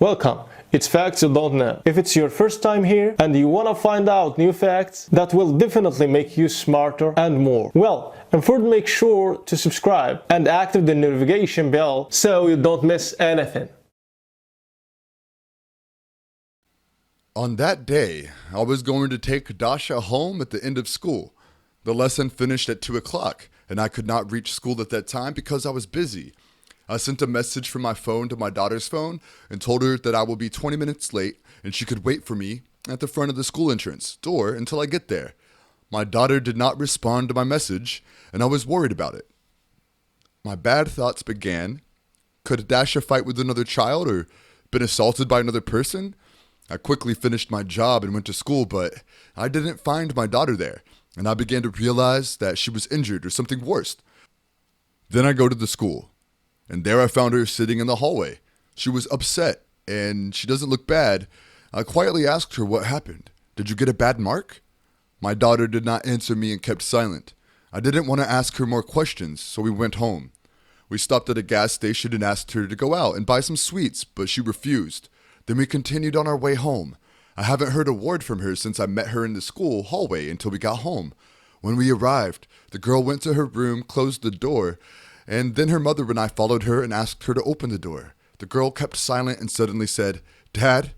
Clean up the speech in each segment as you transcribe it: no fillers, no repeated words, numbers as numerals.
Welcome. It's Facts You Don't Know. If it's your first time here and you want to find out new facts that will definitely make you smarter and more, well, and first make sure to subscribe and activate the notification bell so you don't miss anything. On that day, I was going to take Dasha home at the end of school. The lesson finished at 2 o'clock, and I could not reach school at that time because I was busy. I sent a message from my phone to my daughter's phone and told her that I will be 20 minutes late and she could wait for me at the front of the school entrance door until I get there. My daughter did not respond to my message, and I was worried about it. My bad thoughts began. Could Dasha fight with another child or been assaulted by another person? I quickly finished my job and went to school, but I didn't find my daughter there, and I began to realize that she was injured or something worse. Then I go to the school, and there I found her sitting in the hallway. She was upset, and she doesn't look bad. I quietly asked her what happened. Did you get a bad mark? My daughter did not answer me and kept silent. I didn't want to ask her more questions, so we went home. We stopped at a gas station and asked her to go out and buy some sweets, but she refused. Then we continued on our way home. I haven't heard a word from her since I met her in the school hallway until we got home. When we arrived, the girl went to her room, closed the door, and then her mother and I followed her and asked her to open the door. The girl kept silent and suddenly said, "Dad,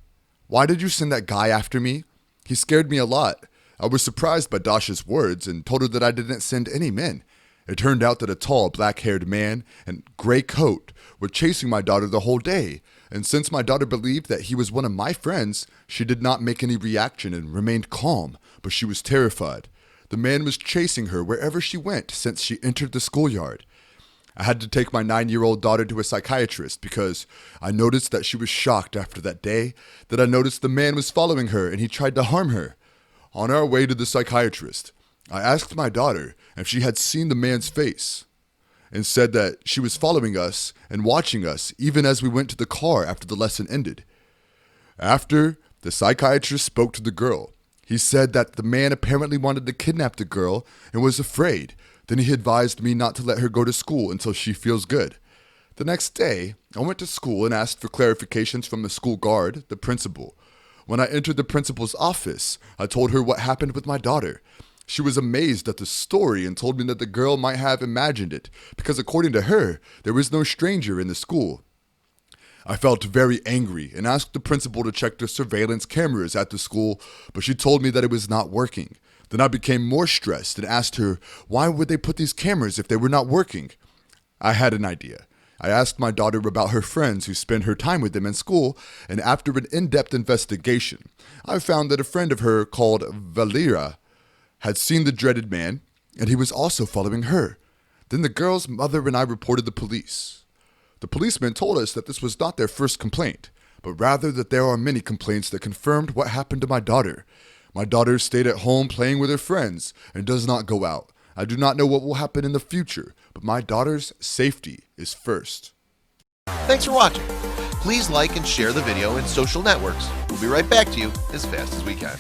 why did you send that guy after me? He scared me a lot." I was surprised by Dasha's words and told her that I didn't send any men. It turned out that a tall, black-haired man in gray coat were chasing my daughter the whole day. And since my daughter believed that he was one of my friends, she did not make any reaction and remained calm, but she was terrified. The man was chasing her wherever she went since she entered the schoolyard. I had to take my 9-year-old daughter to a psychiatrist because I noticed that she was shocked after that day, that I noticed the man was following her and he tried to harm her. On our way to the psychiatrist, I asked my daughter if she had seen the man's face and said that she was following us and watching us even as we went to the car after the lesson ended. After, the psychiatrist spoke to the girl. He said that the man apparently wanted to kidnap the girl and was afraid. Then he advised me not to let her go to school until she feels good. The next day, I went to school and asked for clarifications from the school guard, the principal. When I entered the principal's office, I told her what happened with my daughter. She was amazed at the story and told me that the girl might have imagined it, because according to her, there was no stranger in the school. I felt very angry and asked the principal to check the surveillance cameras at the school, but she told me that it was not working. Then I became more stressed and asked her, why would they put these cameras if they were not working? I had an idea. I asked my daughter about her friends who spend her time with them in school, and after an in-depth investigation, I found that a friend of her called Valeria had seen the dreaded man, and he was also following her. Then the girl's mother and I reported the police. The policemen told us that this was not their first complaint, but rather that there are many complaints that confirmed what happened to my daughter. My daughter stayed at home playing with her friends and does not go out. I do not know what will happen in the future, but my daughter's safety is first. Thanks for watching. Please like and share the video in social networks. We'll be right back to you as fast as we can.